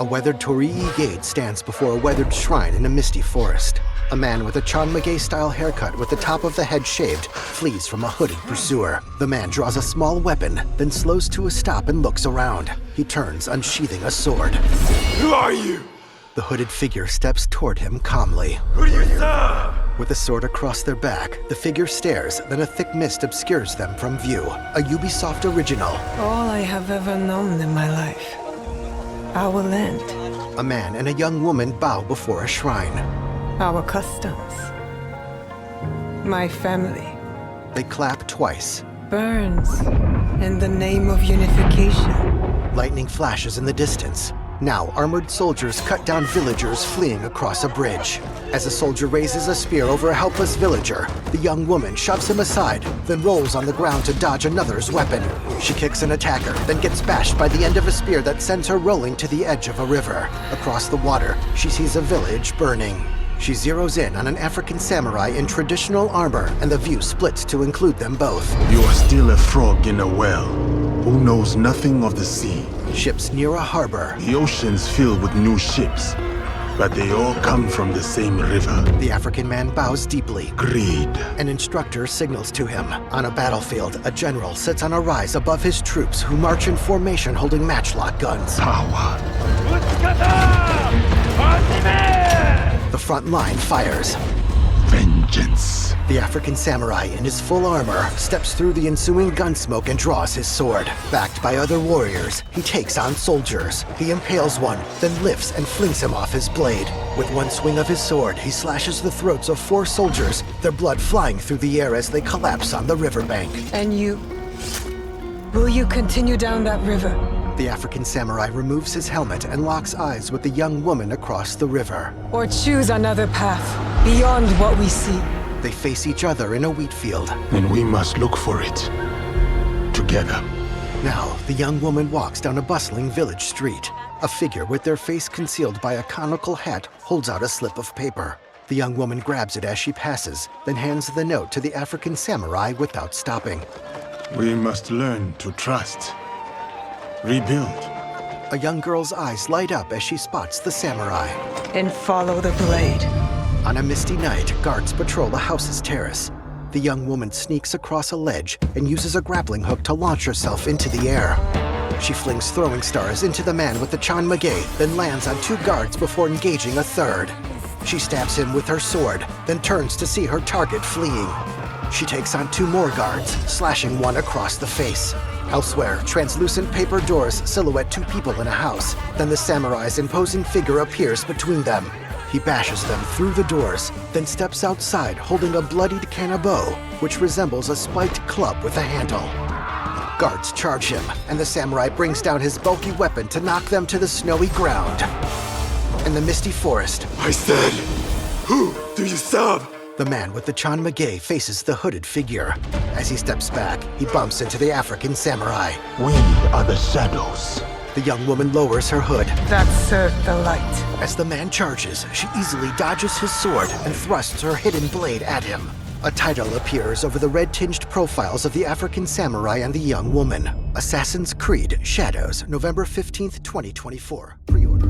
A weathered Torii gate stands before a weathered shrine in a misty forest. A man with a Chanmage-style haircut with the top of the head shaved flees from a hooded pursuer. The man draws a small weapon, then slows to a stop and looks around. He turns, unsheathing a sword. Who are you? The hooded figure steps toward him calmly. Who do you serve? With a sword across their back, the figure stares, then a thick mist obscures them from view. A Ubisoft original. All I have ever known in my life. Our land. A man and a young woman bow before a shrine. Our customs. My family. They clap twice. Burns in the name of unification. Lightning flashes in the distance. Now, armored soldiers cut down villagers fleeing across a bridge. As a soldier raises a spear over a helpless villager, the young woman shoves him aside, then rolls on the ground to dodge another's weapon. She kicks an attacker, then gets bashed by the end of a spear that sends her rolling to the edge of a river. Across the water, she sees a village burning. She zeroes in on an African samurai in traditional armor, and the view splits to include them both. You are still a frog in a well, who knows nothing of the sea. Ships near a harbor. The ocean's filled with new ships, but they all come from the same river. The African man bows deeply. Greed. An instructor signals to him. On a battlefield, a general sits on a rise above his troops who march in formation holding matchlock guns. Power. The front line fires. Vengeance. The African samurai in his full armor steps through the ensuing gunsmoke and draws his sword. Backed by other warriors, he takes on soldiers. He impales one, then lifts and flings him off his blade. With one swing of his sword, he slashes the throats of 4 soldiers, their blood flying through the air as they collapse on the riverbank. And you? Will you continue down that river? The African samurai removes his helmet and locks eyes with the young woman across the river. Or choose another path, beyond what we see? They face each other in a wheat field. And we must look for it. Together. Now, the young woman walks down a bustling village street. A figure with their face concealed by a conical hat holds out a slip of paper. The young woman grabs it as she passes, then hands the note to the African samurai without stopping. We must learn to trust. Rebuild. A young girl's eyes light up as she spots the samurai. And follow the blade. On a misty night, guards patrol a house's terrace. The young woman sneaks across a ledge and uses a grappling hook to launch herself into the air. She flings throwing stars into the man with the Chanmage, then lands on 2 guards before engaging a third. She stabs him with her sword, then turns to see her target fleeing. She takes on 2 more guards, slashing one across the face. Elsewhere, translucent paper doors silhouette 2 people in a house. Then the samurai's imposing figure appears between them. He bashes them through the doors, then steps outside holding a bloodied kanabo, which resembles a spiked club with a handle. Guards charge him, and the samurai brings down his bulky weapon to knock them to the snowy ground. In the misty forest, I said, who do you serve? the man with the Chanmage faces the hooded figure. As he steps back, he bumps into the African samurai. We are the shadows. The young woman lowers her hood. That served the light. As the man charges, she easily dodges his sword and thrusts her hidden blade at him. A title appears over the red-tinged profiles of the African samurai and the young woman. Assassin's Creed Shadows, November 15th, 2024. Pre-order.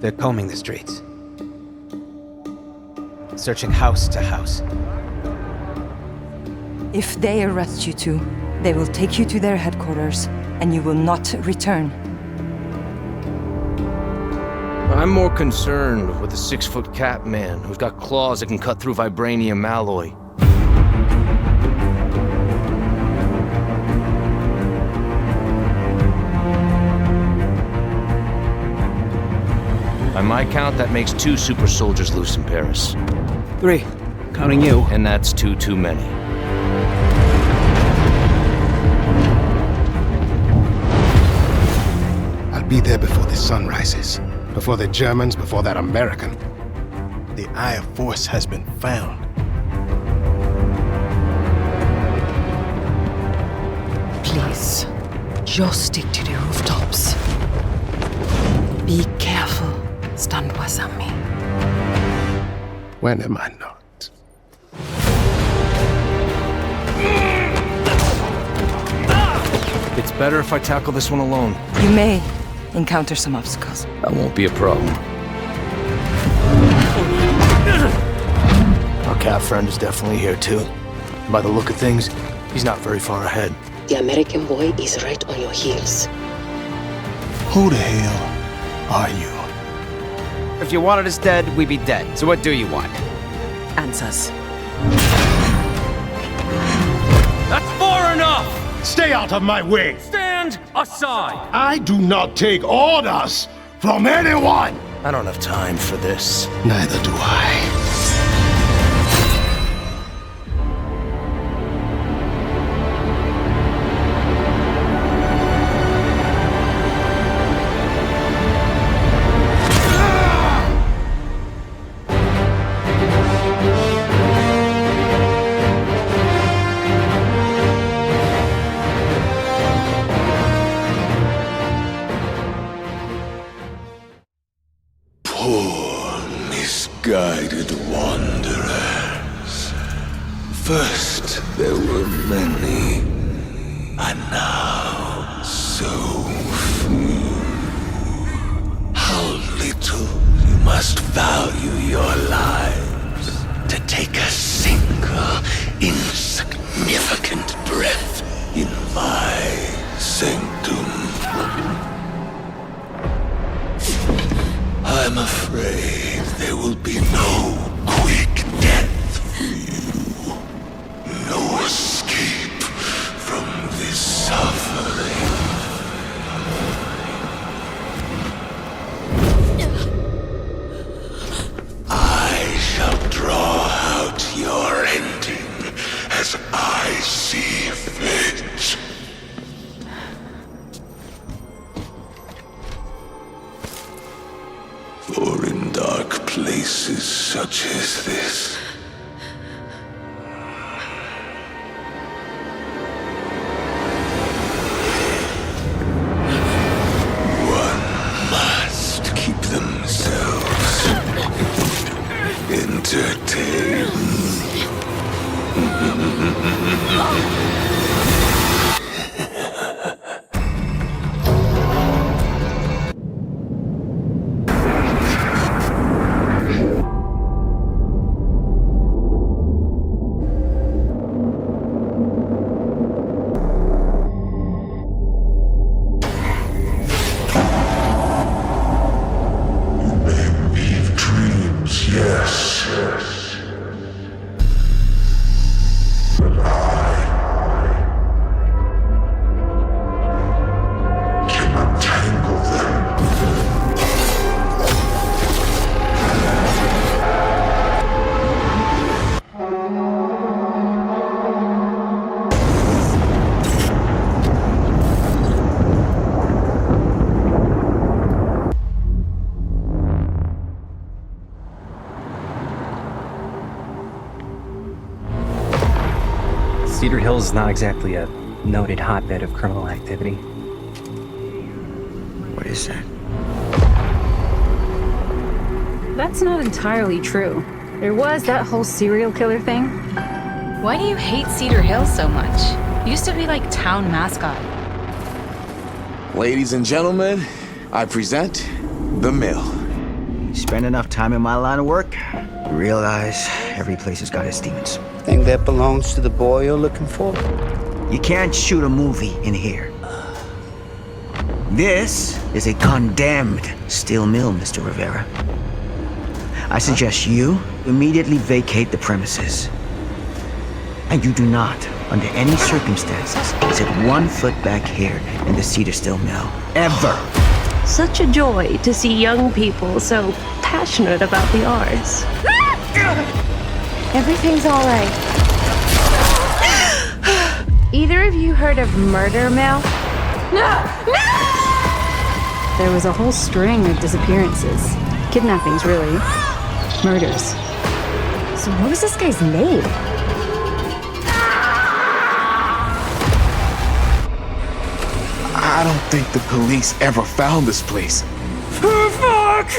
They're combing the streets. Searching house to house. If they arrest you two, they will take you to their headquarters, and you will not return. I'm more concerned with the 6-foot cat man who's got claws that can cut through vibranium alloy. By my count, that makes 2 super soldiers loose in Paris. 3, counting you. And that's 2 too many. I'll be there before the sun rises. Before the Germans, before that American. The Eye of Force has been found. Please, just stick to the rooftops. Be careful, Standwasami. When am I not? It's Better if I tackle this one alone. You may encounter some obstacles. That won't be a problem. Our cat friend is definitely here too. By the look of things, he's not very far ahead. The American boy is right on your heels. Who the hell are you? If you wanted us dead, we'd be dead. So what do you want? Answers. That's far enough! Stay out of my way! Stand aside! I do not take orders from anyone! I don't have time for this. Neither do I. Misguided wanderers. First there were many, and now so few. How little you must value your lives to take a single insignificant breath in my sanctum. I'm afraid there will be no quick death for you. No escape from this suffering. I shall draw out your ending as I see fit. For in dark places such as this, one must keep themselves entertained. Cedar Hills is not exactly a noted hotbed of criminal activity. What is that? That's not entirely true. There was that whole serial killer thing. Why do you hate Cedar Hills so much? It used to be like town mascot. Ladies and gentlemen, I present The Mill. You spend enough time in my line of work, you realize every place has got its demons. Think that belongs to the boy you're looking for? You can't shoot a movie in here. This is a condemned steel mill, Mr. Rivera. I suggest you immediately vacate the premises. And you do not, under any circumstances, set 1 foot back here in the Cedar Steel Mill. Ever. Such a joy to see young people so passionate about the arts. Everything's all right. Either of you heard of Murder Mill? No! No! There was a whole string of disappearances. Kidnappings, really. Murders. So what was this guy's name? I don't think the police ever found this place. Fuck!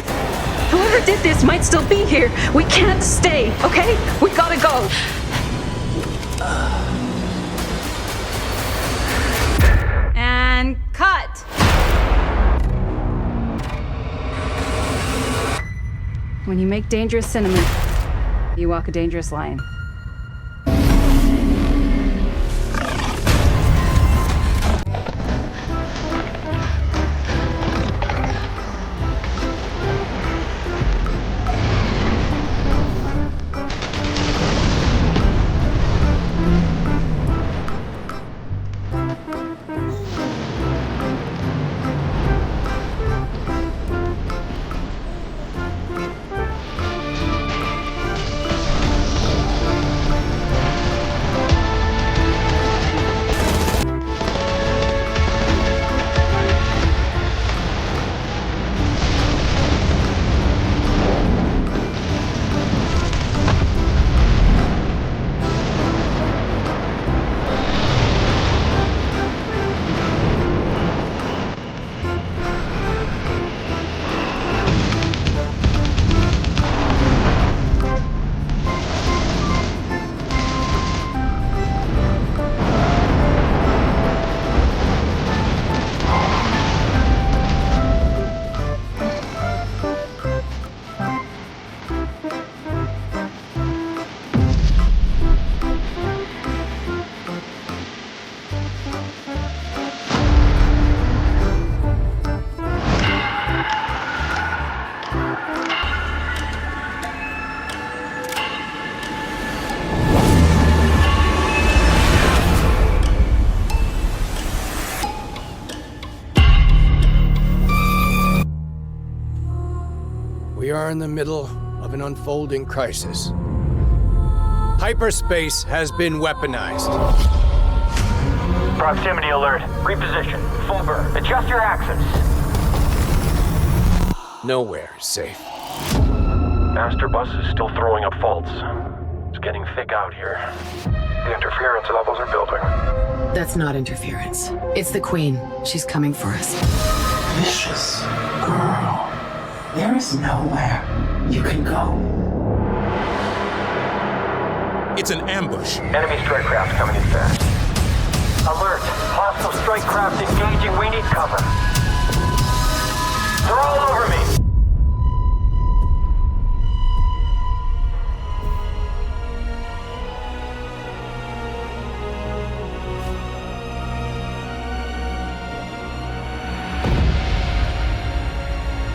Whoever did this might still be here. We can't stay, okay? We gotta go. And When you make dangerous cinnamon, you walk a dangerous line. We are in the middle of an unfolding crisis. Hyperspace has been weaponized. Proximity alert. Reposition. Full burn. Adjust your axis. Nowhere is safe. Master bus is still throwing up faults. It's getting thick out here. The interference levels are building. That's not interference. It's the Queen. She's coming for us. Vicious girl. There is nowhere you can go. It's an ambush. Enemy strike craft coming in fast. Alert! Hostile strike craft engaging. We need cover. They're all over me!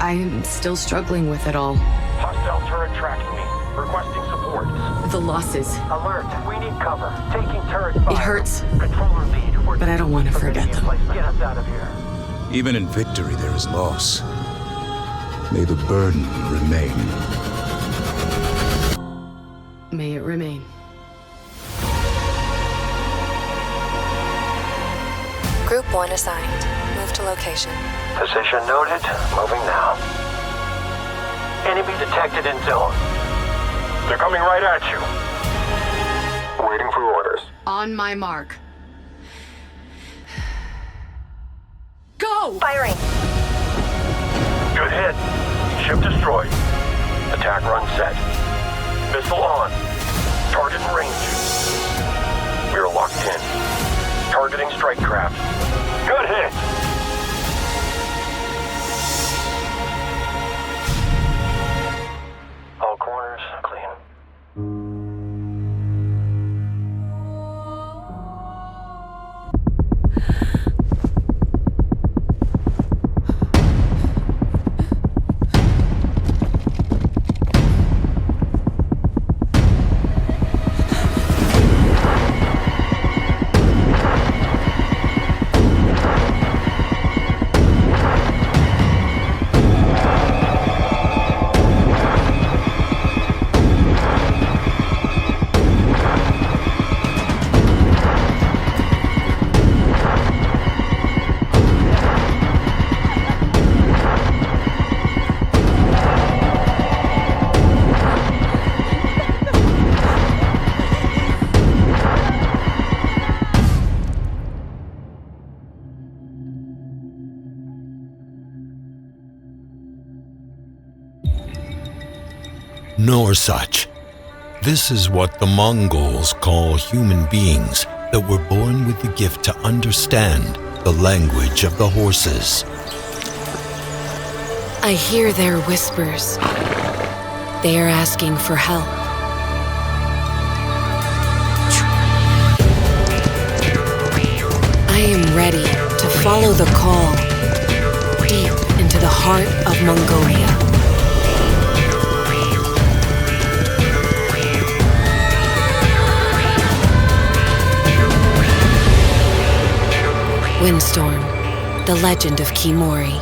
I am still struggling with it all. Hostile turret tracking me. Requesting support. The losses. Alert! We need cover. Taking turret fire. It hurts. Controller lead. But I don't want to forget them. Get us out of here. Even in victory, there is loss. May the burden remain. May it remain. Group 1 assigned. Move to location. Position noted. Moving now. Enemy detected in zone. They're coming right at you. Waiting for orders. On my mark. Go! Firing. Good hit. Ship destroyed. Attack run set. Missile on. Target in range. We are locked in. Targeting strike craft. Good hit. All corners clean. Nor such. This is what the Mongols call human beings that were born with the gift to understand the language of the horses. I hear their whispers. They are asking for help. I am ready to follow the call deep into the heart of Mongolia. Windstorm, the legend of Khiimori.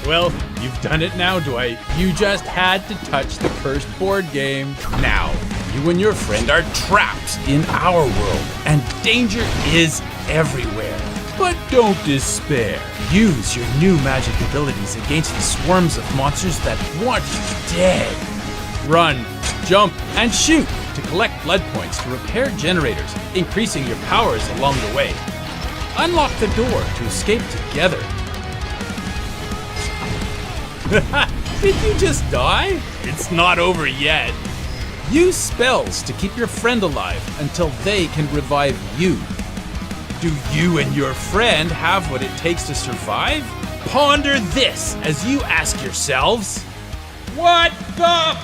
Well, you've done it now, Dwight. You just had to touch the cursed board game. Now, you and your friend are trapped in our world, and danger is everywhere. But don't despair. Use your new magic abilities against the swarms of monsters that want you dead. Run, jump, and shoot to collect blood points to repair generators, increasing your powers along the way. Unlock the door to escape together. Did you just die? It's not over yet. Use spells to keep your friend alive until they can revive you. Do you and your friend have what it takes to survive? Ponder this as you ask yourselves, what the